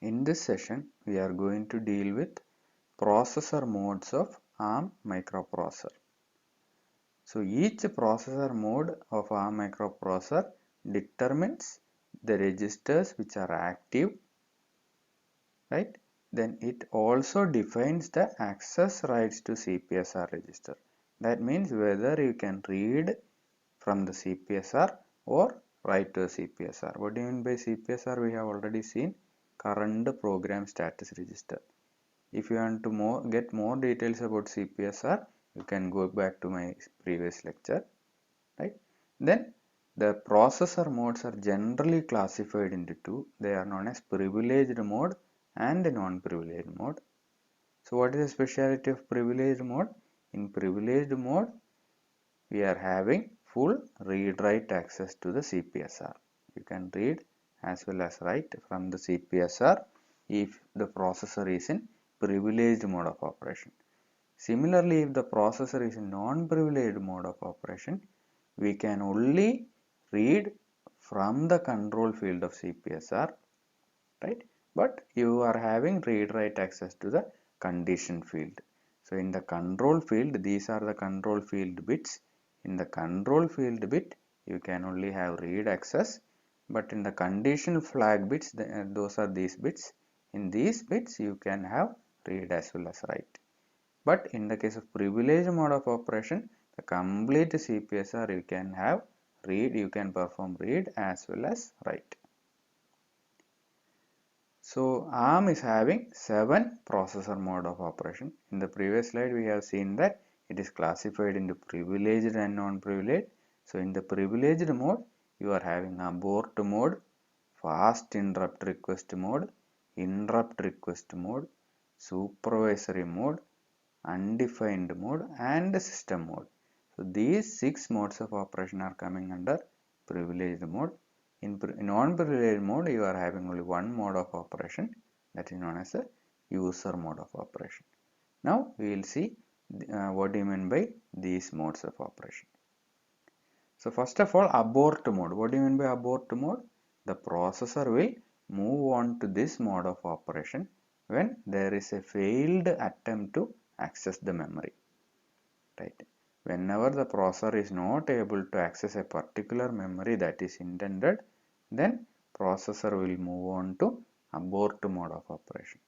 In this session, we are going to deal with processor modes of ARM microprocessor. So each processor mode of ARM microprocessor determines the registers which are active, right? Then it also defines the access rights to CPSR register. That means whether you can read from the CPSR or write to a CPSR. What do you mean by CPSR? We have already seen current program status register. If you want to get more details about CPSR, you can go back to my previous lecture, right? Then the processor modes are generally classified into two. They are known as privileged mode and non-privileged mode. So what is the speciality of privileged mode? In privileged mode, we are having full read-write access to the CPSR. You can read as well as write from the CPSR if the processor is in privileged mode of operation. Similarly, if the processor is in non-privileged mode of operation, we can only read from the control field of CPSR, right? But you are having read-write access to the condition field. So in the control field, these are the control field bits. In the control field bit, you can only have read access, but in the condition flag bits, those are these bits. In these bits, you can have read as well as write. But in the case of privileged mode of operation, the complete CPSR you can have read, you can perform read as well as write. So ARM is having 7 processor mode of operation. In the previous slide, we have seen that it is classified into privileged and non-privileged. So in the privileged mode, you are having abort mode, fast interrupt request mode, interrupt request mode, supervisory mode, undefined mode and system mode. So these 6 modes of operation are coming under privileged mode. In non-privileged mode, you are having only one mode of operation, that is known as a user mode of operation. Now we will see what do you mean by these modes of operation. So first of all, abort mode. What do you mean by abort mode? The processor will move on to this mode of operation when there is a failed attempt to access the memory, right? Whenever the processor is not able to access a particular memory that is intended, then processor will move on to abort mode of operation.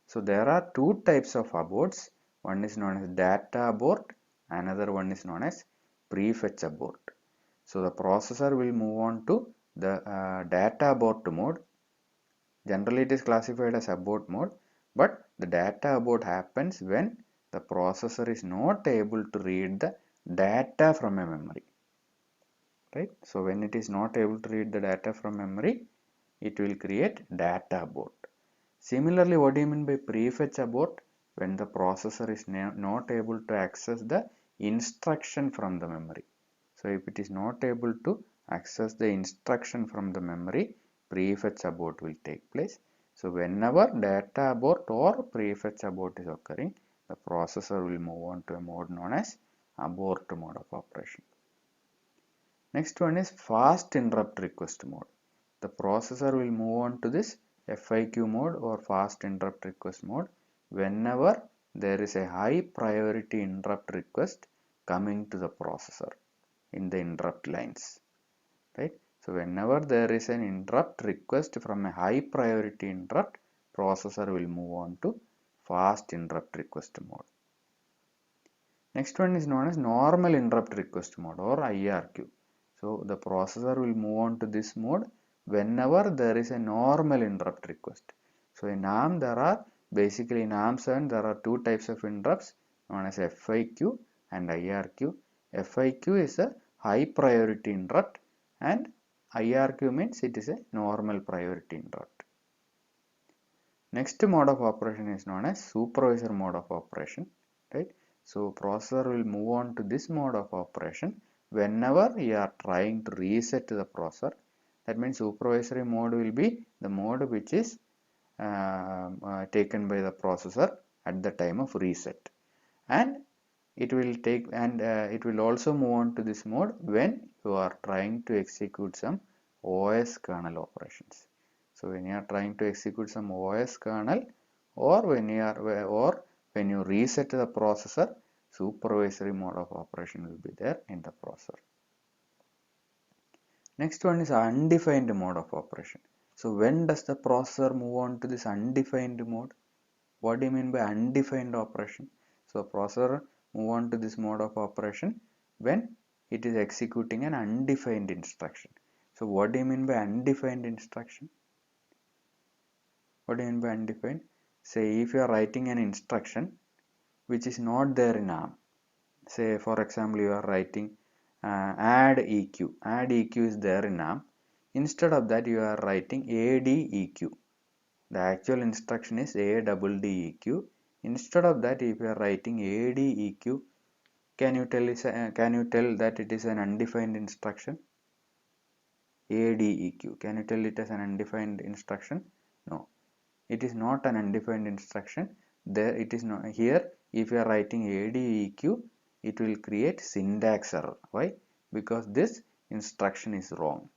So there are two types of aborts. One is known as data abort, another one is known as prefetch abort. So the processor will move on to the data abort mode. Generally it is classified as abort mode, but the data abort happens when the processor is not able to read the data from a memory, right? So when it is not able to read the data from memory, it will create data abort. Similarly, what do you mean by prefetch abort? When the processor is not able to access the instruction from the memory. So if it is not able to access the instruction from the memory, prefetch abort will take place. So whenever data abort or prefetch abort is occurring, the processor will move on to a mode known as abort mode of operation. Next one is fast interrupt request mode. The processor will move on to this FIQ mode or fast interrupt request mode whenever there is a high priority interrupt request coming to the processor in the interrupt lines, right? So whenever there is an interrupt request from a high priority interrupt, processor will move on to fast interrupt request mode. Next one is known as normal interrupt request mode or IRQ. So the processor will move on to this mode whenever there is a normal interrupt request. So in ARM there are basically in ARM7 there are two types of interrupts known as FIQ and IRQ. FIQ is a high priority interrupt and IRQ means it is a normal priority interrupt. Next mode of operation is known as supervisor mode of operation, right? So processor will move on to this mode of operation whenever you are trying to reset the processor. That means supervisory mode will be the mode which is taken by the processor at the time of reset, and it will also move on to this mode when you are trying to execute some OS kernel operations. So when you are trying to execute some OS kernel, or when you reset the processor, supervisory mode of operation will be there in the processor. Next one is undefined mode of operation. So when does the processor move on to this undefined mode? What do you mean by undefined operation? So processor move on to this mode of operation when it is executing an undefined instruction. So what do you mean by undefined instruction? What do you mean by undefined? Say if you are writing an instruction which is not there in ARM. Say for example you are writing add EQ. Add EQ is there in ARM. Instead of that you are writing ADEQ. The actual instruction is ADDEQ. Instead of that, if you are writing ADEQ, can you tell that it is an undefined instruction? ADEQ. Can you tell it as an undefined instruction? No, it is not an undefined instruction. There it is not here. If you are writing ADEQ, it will create syntax error. Why? Because this instruction is wrong,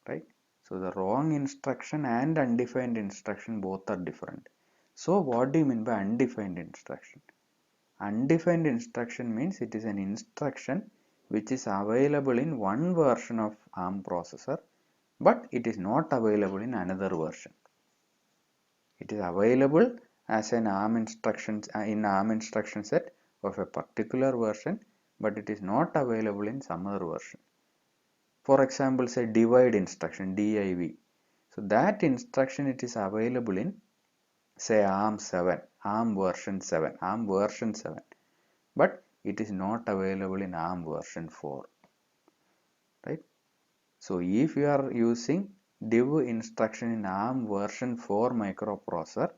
right? So the wrong instruction and undefined instruction both are different. So what do you mean by undefined instruction? Undefined instruction means it is an instruction which is available in one version of ARM processor, but it is not available in another version. It is available as an ARM instruction set of a particular version, but it is not available in some other version. For example, say divide instruction, div. So that instruction it is available in say ARM7, ARM version 7, but it is not available in ARM version 4, right? So if you are using div instruction in ARM version 4 microprocessor,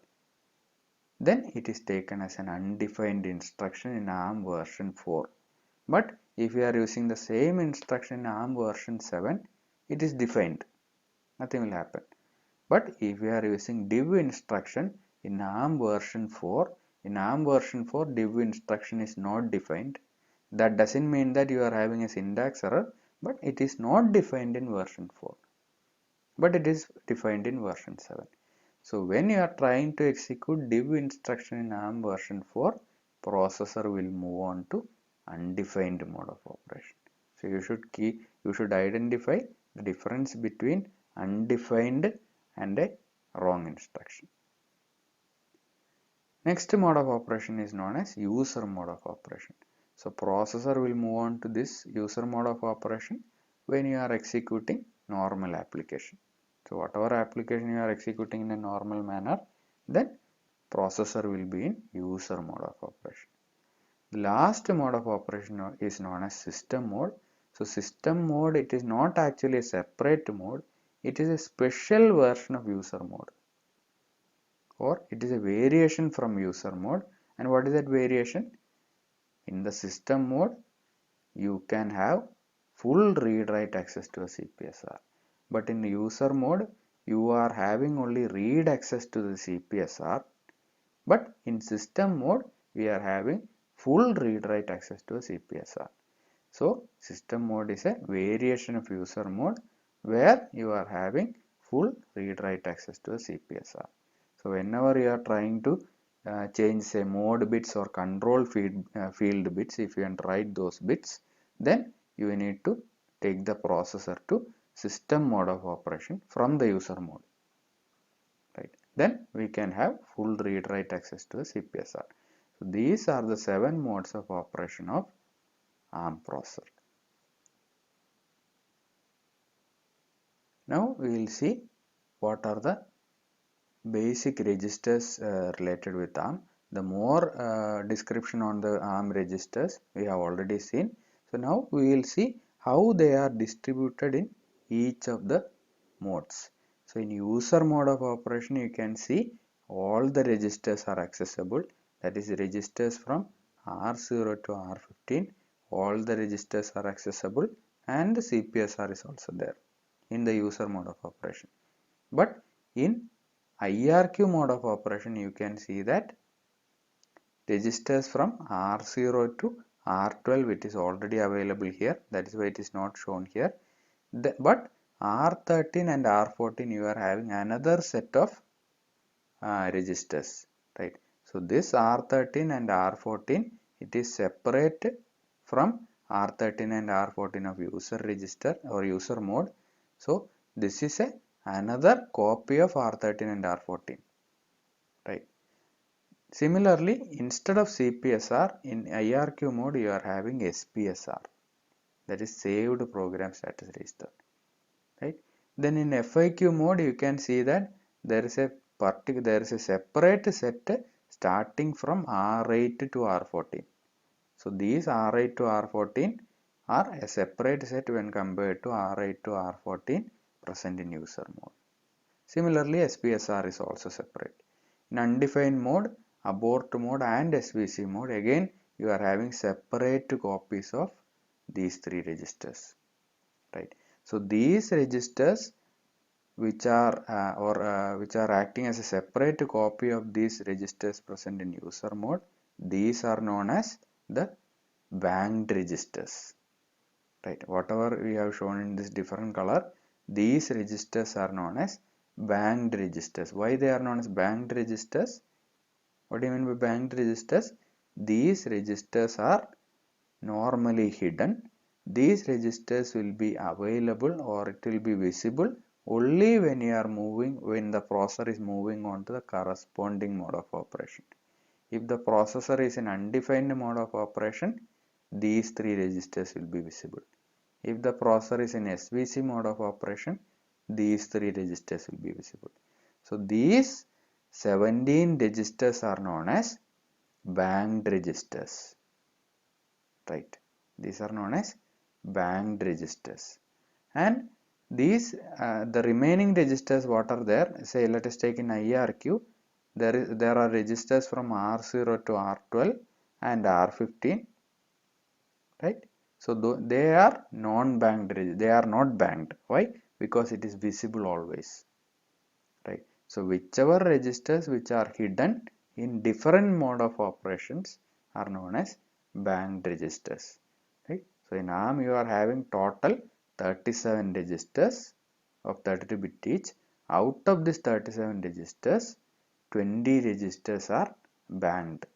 then it is taken as an undefined instruction in ARM version 4. But if you are using the same instruction in ARM version 7, it is defined. Nothing will happen. But if you are using div instruction in ARM version 4, in ARM version 4 div instruction is not defined. That doesn't mean that you are having a syntax error, but it is not defined in version 4. But it is defined in version 7. So when you are trying to execute div instruction in ARM version 4, processor will move on to undefined mode of operation. So you should identify the difference between undefined and a wrong instruction. Next mode of operation is known as user mode of operation. So processor will move on to this user mode of operation when you are executing normal application. So whatever application you are executing in a normal manner, then processor will be in user mode of operation. The last mode of operation is known as system mode. So system mode, it is not actually a separate mode, it is a special version of user mode, or it is a variation from user mode. And what is that variation? In the system mode, you can have full read-write access to a CPSR, but in the user mode, you are having only read access to the CPSR, but in system mode, we are having full read-write access to a CPSR. So system mode is a variation of user mode where you are having full read-write access to a CPSR. So whenever you are trying to change say mode bits or control field bits, if you want to write those bits, then you need to take the processor to system mode of operation from the user mode, right? Then we can have full read-write access to the CPSR. So these are the 7 modes of operation of ARM processor. Now we will see what are the basic registers related with ARM. The more description on the ARM registers we have already seen. So now we will see how they are distributed in each of the modes. So in user mode of operation, you can see all the registers are accessible. That is registers from R0 to R15. All the registers are accessible and the CPSR is also there in the user mode of operation. But in IRQ mode of operation, you can see that registers from R0 to R12, it is already available here. That is why it is not shown here. But R13 and R14 you are having another set of registers, right? So this R13 and R14, it is separate from R13 and R14 of user register or user mode. So this is another copy of R13 and R14, right? Similarly, instead of CPSR, in IRQ mode you are having SPSR, that is saved program status register, right? Then in FIQ mode you can see that there is a separate set starting from R8 to R14. So these R8 to R14 are a separate set when compared to R8 to R14 present in user mode. Similarly, SPSR is also separate. In undefined mode, abort mode and SVC mode, again you are having separate copies of these three registers, right? So these registers which are acting as a separate copy of these registers present in user mode, these are known as the banked registers, right? Whatever we have shown in this different color, these registers are known as banked registers. Why they are known as banked registers? What do you mean by banked registers? These registers are normally hidden. These registers will be available or it will be visible only when the processor is moving on to the corresponding mode of operation. If the processor is in undefined mode of operation, these three registers will be visible. If the processor is in SVC mode of operation, these three registers will be visible. So these 17 registers are known as banked registers, right? These are known as banked registers. And these the remaining registers what are there, say let us take in IRQ, there are registers from R0 to R12 and R15, right? So they are non-banked, they are not banked. Why? Because it is visible always, right? So whichever registers which are hidden in different mode of operations are known as banked registers, right? So in ARM you are having total 37 registers of 32-bit each. Out of this 37 registers, 20 registers are banked.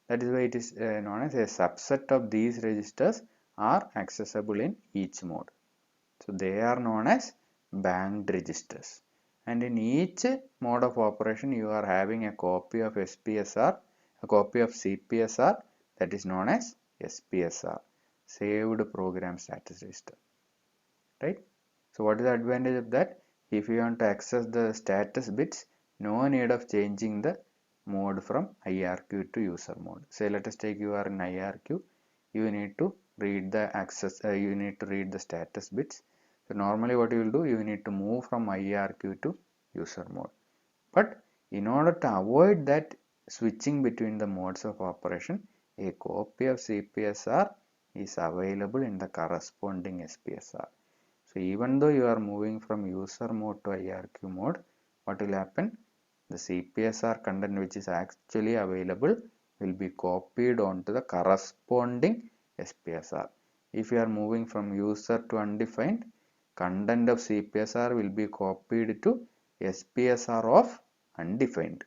That is why it is known as a subset of these registers are accessible in each mode. So they are known as banked registers. And in each mode of operation you are having a copy of SPSR, a copy of CPSR, that is known as SPSR, saved program status register, right? So what is the advantage of that? If you want to access the status bits, no need of changing the mode from IRQ to user mode. Say let us take you are in IRQ, you need to read the status bits. So normally what you will do, you need to move from IRQ to user mode. But in order to avoid that switching between the modes of operation, a copy of CPSR is available in the corresponding SPSR. So even though you are moving from user mode to IRQ mode, what will happen? The CPSR content which is actually available will be copied onto the corresponding SPSR. If you are moving from user to undefined, content of CPSR will be copied to SPSR of undefined.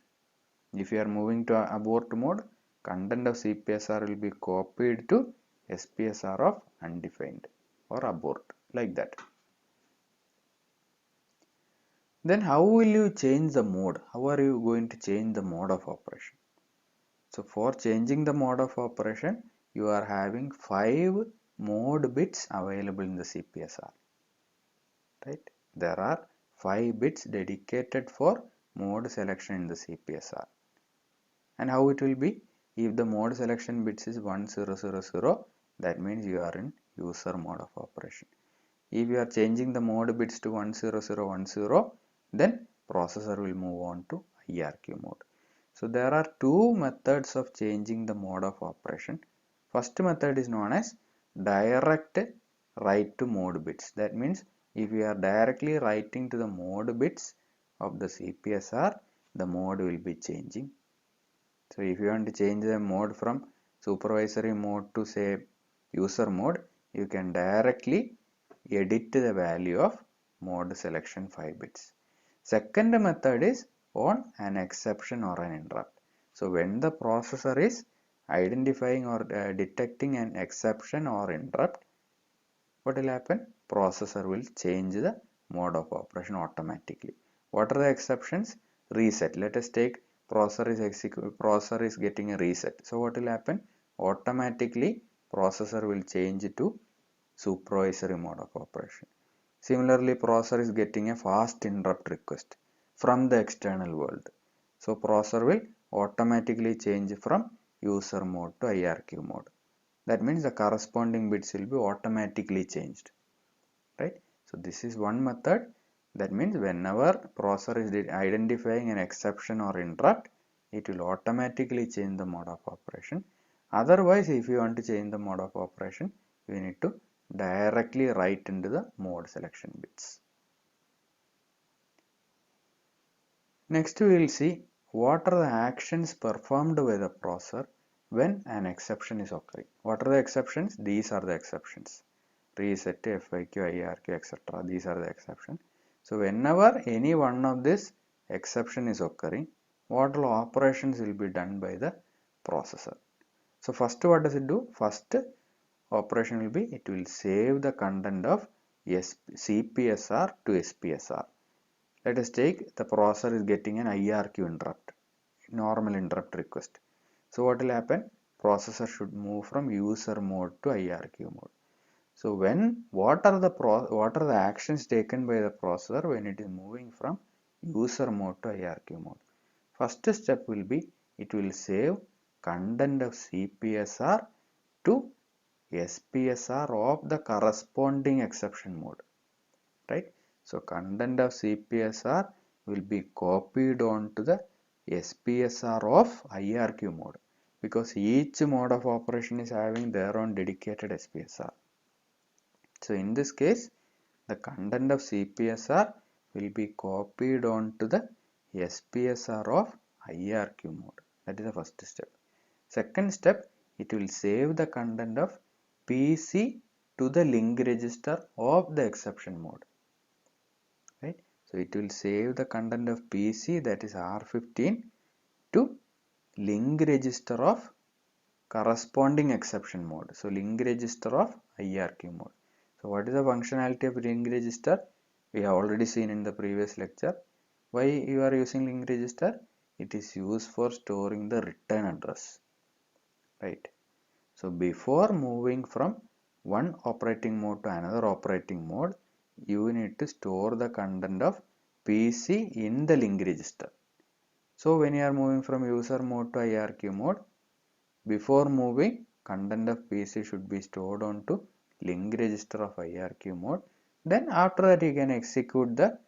If you are moving to abort mode, content of CPSR will be copied to SPSR of undefined or abort, like that. Then how will you change the mode? How are you going to change the mode of operation? So for changing the mode of operation, you are having 5 mode bits available in the CPSR, right? There are 5 bits dedicated for mode selection in the CPSR. And how it will be? If the mode selection bits is 1000, that means you are in user mode of operation. If you are changing the mode bits to 10010, then processor will move on to IRQ mode. So there are two methods of changing the mode of operation. First method is known as direct write to mode bits. That means if you are directly writing to the mode bits of the CPSR, the mode will be changing. So if you want to change the mode from supervisory mode to say user mode, you can directly edit the value of mode selection 5 bits. Second method is on an exception or an interrupt. So when the processor is identifying or detecting an exception or interrupt, what will happen? Processor will change the mode of operation automatically. What are the exceptions? Reset. Let us take processor is getting a reset. So what will happen? Automatically processor will change to supervisory mode of operation. Similarly, processor is getting a fast interrupt request from the external world. So processor will automatically change from user mode to IRQ mode. That means the corresponding bits will be automatically changed, right? So this is one method. That means whenever processor is identifying an exception or interrupt, it will automatically change the mode of operation. Otherwise, if you want to change the mode of operation, you need to directly write into the mode selection bits. Next we will see what are the actions performed by the processor when an exception is occurring. What are the exceptions? These are the exceptions. Reset, FIQ, IRQ, etc. These are the exceptions. So whenever any one of this exception is occurring, what all operations will be done by the processor? So first what does it do? First operation will be, it will save the content of CPSR to SPSR. Let us take the processor is getting an IRQ interrupt, normal interrupt request. So what will happen? Processor should move from user mode to IRQ mode. So what are the actions taken by the processor when it is moving from user mode to IRQ mode? First step will be, it will save content of CPSR to SPSR of the corresponding exception mode, right? So content of CPSR will be copied onto the SPSR of IRQ mode, because each mode of operation is having their own dedicated SPSR. So in this case, the content of CPSR will be copied onto the SPSR of IRQ mode. That is the first step. Second step, it will save the content of PC to the link register of the exception mode. Right? So it will save the content of PC, that is R15, to link register of corresponding exception mode. So link register of IRQ mode. So what is the functionality of link register? We have already seen in the previous lecture. Why you are using link register? It is used for storing the return address, right? So before moving from one operating mode to another operating mode, you need to store the content of PC in the link register. So when you are moving from user mode to IRQ mode, before moving, content of PC should be stored onto link register of IRQ mode. Then after that you can execute the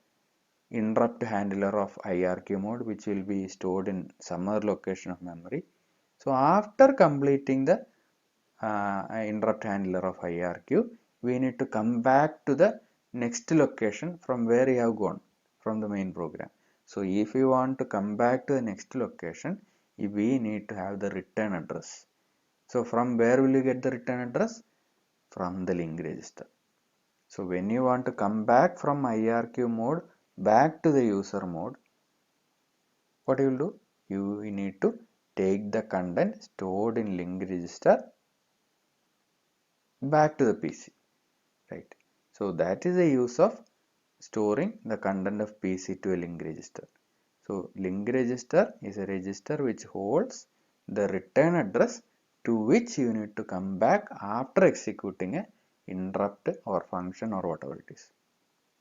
interrupt handler of IRQ mode, which will be stored in some other location of memory. So after completing the interrupt handler of IRQ, we need to come back to the next location from where you have gone from the main program. So if you want to come back to the next location, we need to have the return address. So from where will you get the return address? From the link register. So when you want to come back from IRQ mode back to the user mode, what you will do? You need to take the content stored in link register back to the PC, right? So that is the use of storing the content of PC to a link register. So link register is a register which holds the return address to which you need to come back after executing a interrupt or function or whatever it is,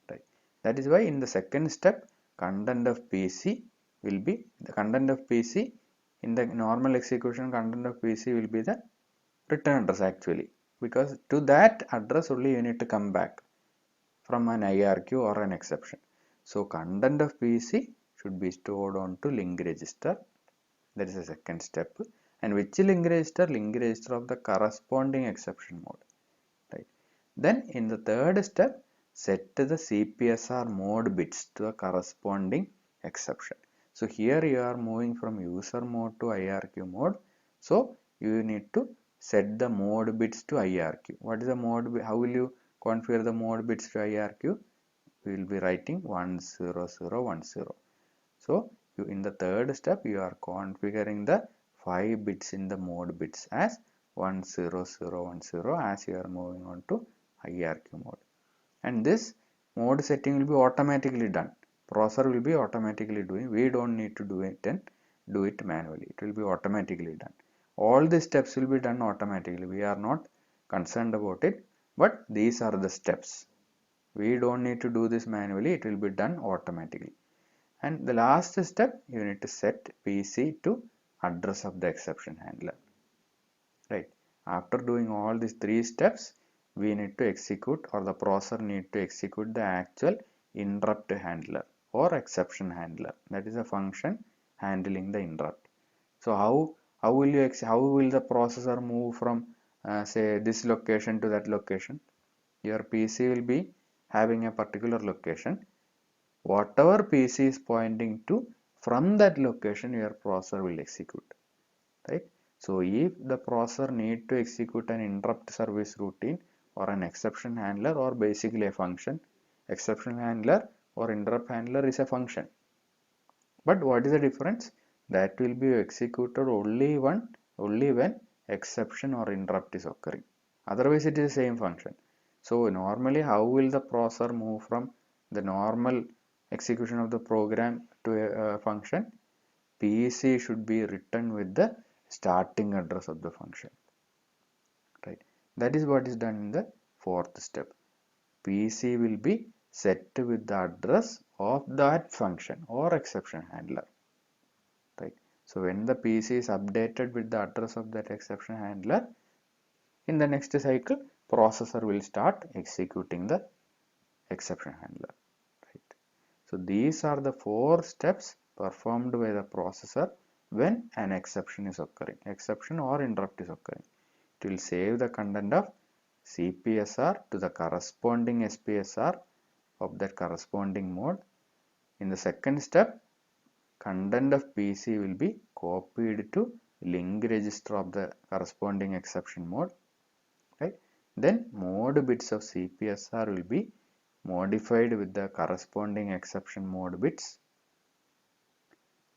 right? That is why in the second step, content of PC will be the content of PC in the normal execution. Content of PC will be the return address actually, because to that address only you need to come back from an IRQ or an exception. So content of PC should be stored onto link register. That is the second step. And which link register? Link register of the corresponding exception mode, right? Then in the third step, set the CPSR mode bits to the corresponding exception. So here you are moving from user mode to IRQ mode. So you need to set the mode bits to IRQ. What is the mode? How will you configure the mode bits to IRQ? we will be writing 10010. So in the third step you are configuring the 5 bits in the mode bits as 10010 as you are moving on to hierarchy mode, and this mode setting will be automatically done. Processor will be automatically doing, we don't need to do it and do it manually, it will be automatically done. All the steps will be done automatically, we are not concerned about it, but these are the steps. We don't need to do this manually, it will be done automatically. And the last step, you need to set PC to address of the exception handler. Right. After doing all these 3 steps, we need to execute, or the processor need to execute the actual interrupt handler or exception handler. That is a function handling the interrupt. So how will the processor move from say this location to that location? Your PC will be having a particular location. Whatever PC is pointing to, from that location your processor will execute, right? So if the processor need to execute an interrupt service routine or an exception handler, or basically a function, exception handler or interrupt handler is a function, but what is the difference? That will be executed only when exception or interrupt is occurring, otherwise it is the same function. So normally how will the processor move from the normal execution of the program to a function? PC should be written with the starting address of the function, right? That is what is done in the fourth step. PC will be set with the address of that function or exception handler, right? So when the PC is updated with the address of that exception handler, in the next cycle processor will start executing the exception handler, right? So these are the 4 steps performed by the processor when an exception is occurring, exception or interrupt is occurring. It will save the content of CPSR to the corresponding SPSR of that corresponding mode. In the second step, content of PC will be copied to link register of the corresponding exception mode, right? Then mode bits of CPSR will be modified with the corresponding exception mode bits.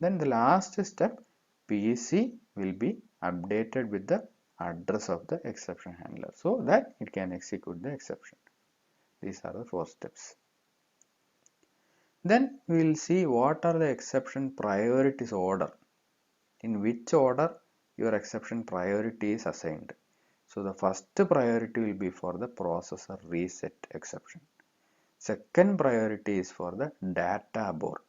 Then the last step, PC will be updated with the address of the exception handler so that it can execute the exception. These are the 4 steps. Then we will see what are the exception priorities order, in which order your exception priority is assigned. So the first priority will be for the processor reset exception. Second priority is for the data abort.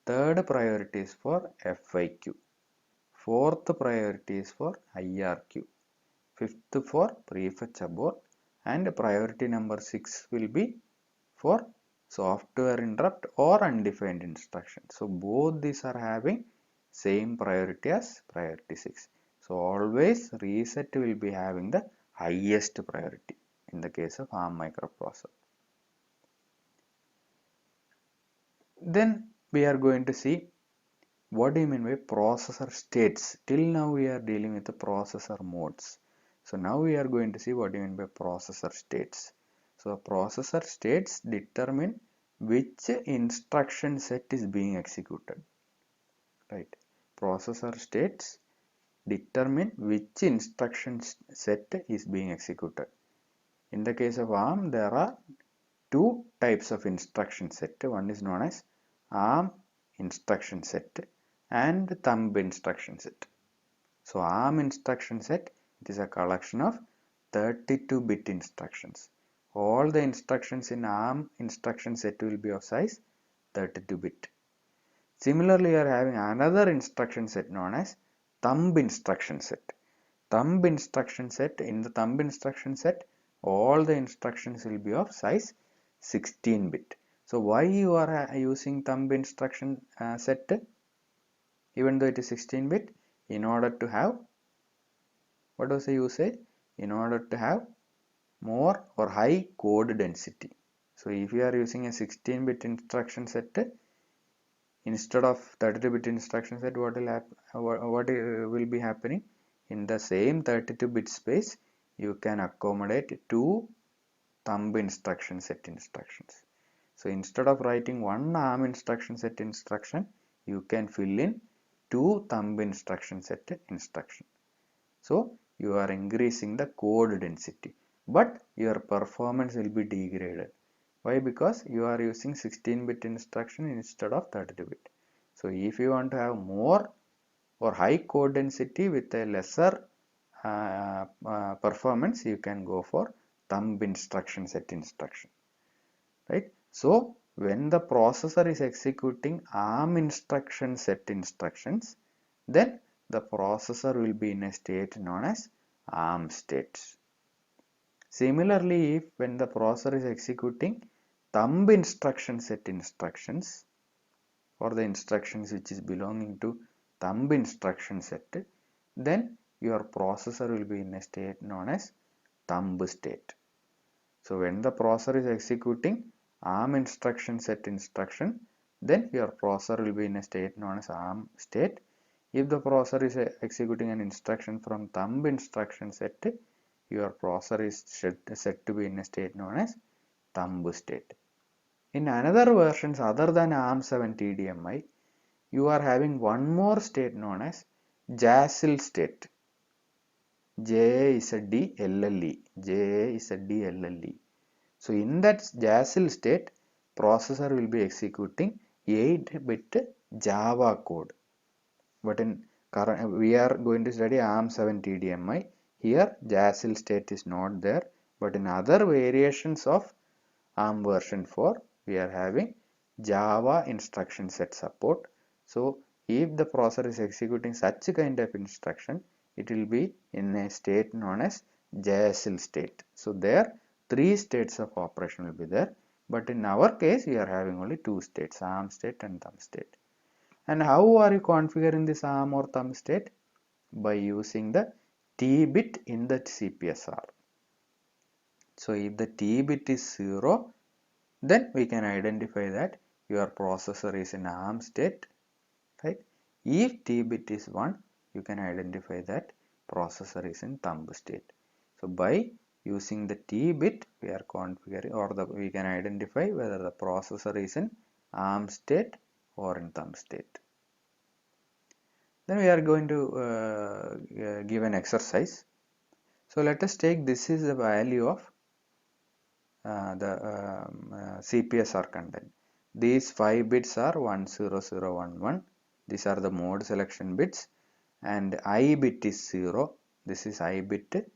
Third priority is for FIQ. Fourth priority is for IRQ. Fifth for prefetch abort, and priority number 6 will be for software interrupt or undefined instruction. So both these are having same priority as priority 6. So always reset will be having the highest priority in the case of ARM microprocessor. Then we are going to see what do you mean by processor states. Till now we are dealing with the processor modes. So now we are going to see what do you mean by processor states. So processor states determine which instruction set is being executed, right? Processor states determine which instruction set is being executed. In the case of ARM, there are 2 types of instruction set. One is known as ARM instruction set and thumb instruction set. So ARM instruction set, it is a collection of 32-bit instructions. All the instructions in ARM instruction set will be of size 32-bit. Similarly, you are having another instruction set known as thumb instruction set. Thumb instruction set, in the thumb instruction set, all the instructions will be of size 16-bit. So why you are using thumb instruction set even though it is 16-bit? In order to have, what was the usage? In order to have more or high code density. So if you are using a 16-bit instruction set instead of 32-bit instruction set, what will be happening? In the same 32-bit space, you can accommodate 2 thumb instruction set instructions. So instead of writing one ARM instruction set instruction, you can fill in 2 thumb instruction set instruction. So you are increasing the code density, but your performance will be degraded. Why? Because you are using 16-bit instruction instead of 32-bit. So if you want to have more or high code density with a lesser performance, you can go for thumb instruction set instruction, right? So when the processor is executing ARM instruction set instructions, then the processor will be in a state known as ARM state. Similarly, if when the processor is executing thumb instruction set instructions, or the instructions which is belonging to thumb instruction set, then your processor will be in a state known as thumb state. So when the processor is executing ARM instruction set instruction, then your processor will be in a state known as ARM state. If the processor is executing an instruction from thumb instruction set, your processor is set to be in a state known as thumb state. In another versions other than ARM7 TDMI, you are having one more state known as JASL state. JASDLLE. JASDLLE. So in that JASL state, processor will be executing 8-bit Java code. But in current, we are going to study ARM7 TDMI. Here JASL state is not there, but in other variations of ARM version 4, we are having Java instruction set support. So if the processor is executing such kind of instruction, it will be in a state known as JASL state. So there 3 states of operation will be there, but in our case we are having only 2 states, ARM state and thumb state. And how are you configuring this ARM or thumb state? By using the T bit in the CPSR. So if the T bit is 0, then we can identify that your processor is in ARM state, right? If T bit is 1, you can identify that processor is in thumb state. So by using the T bit, we are configuring, or we can identify whether the processor is in ARM state or in thumb state. Then we are going to give an exercise. So let us take this is the value of the CPSR content. These 5 bits are 10011. These are the mode selection bits, and I bit is 0. This is I bit.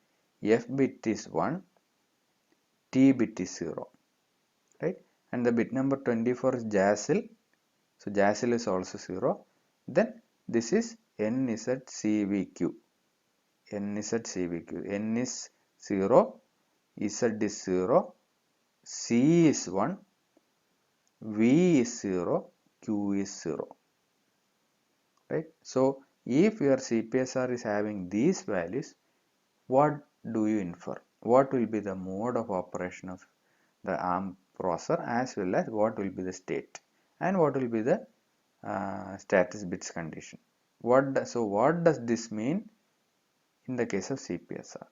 F bit is 1. T bit is 0. Right? And the bit number 24 is JASL. So JASL is also 0. Then this is NZCVQ. NZCVQ. N is 0. Z is 0. C is 1, V is 0, Q is 0, right? So if your CPSR is having these values, what do you infer? What will be the mode of operation of the ARM processor, as well as what will be the state, and what will be the status bits condition? So what does this mean in the case of CPSR?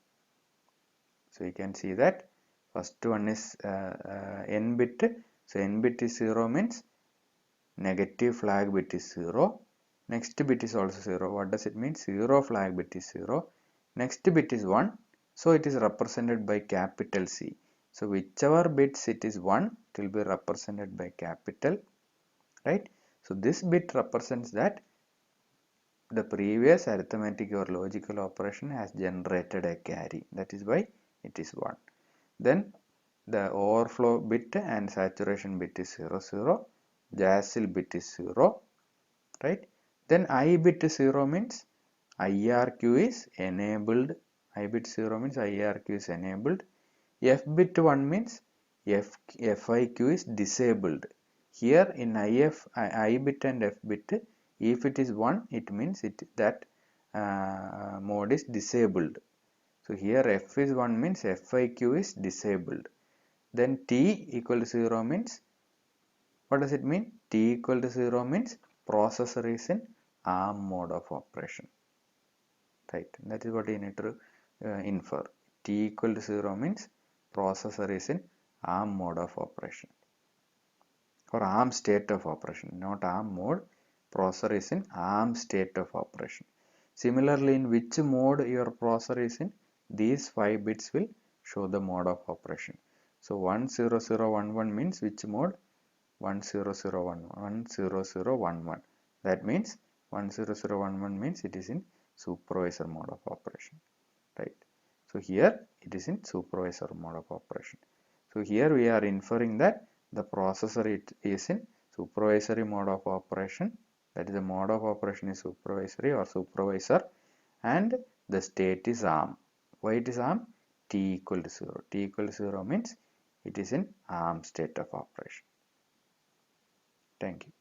So you can see that first one is n bit. So n bit is 0 means negative flag bit is 0. Next bit is also 0. What does it mean? 0 flag bit is 0. Next bit is 1. So it is represented by capital C. So whichever bits it is 1, it will be represented by capital, right? So this bit represents that the previous arithmetic or logical operation has generated a carry. That is why it is 1. Then the overflow bit and saturation bit is 0, 0. JASL bit is 0, right? Then I bit 0 means IRQ is enabled. I bit 0 means IRQ is enabled. F bit 1 means FIQ is disabled. Here in I bit and F bit, if it is 1, it means that mode is disabled. So here F is 1 means FIQ is disabled. Then T equal to 0 means, what does it mean? T equal to 0 means processor is in ARM mode of operation, right? That is what you need to infer. T equal to 0 means processor is in ARM mode of operation. for ARM state of operation, not ARM mode. Processor is in ARM state of operation. Similarly, in which mode your processor is in, these 5 bits will show the mode of operation. So 10011 means which mode? 10011. That means 10011 means it is in supervisor mode of operation, right? So here it is in supervisor mode of operation. So here we are inferring that the processor is in supervisory mode of operation, that is the mode of operation is supervisory or supervisor, and the state is ARM. Why it is ARM? T equal to 0. T equal to 0 means it is in ARM state of operation. Thank you.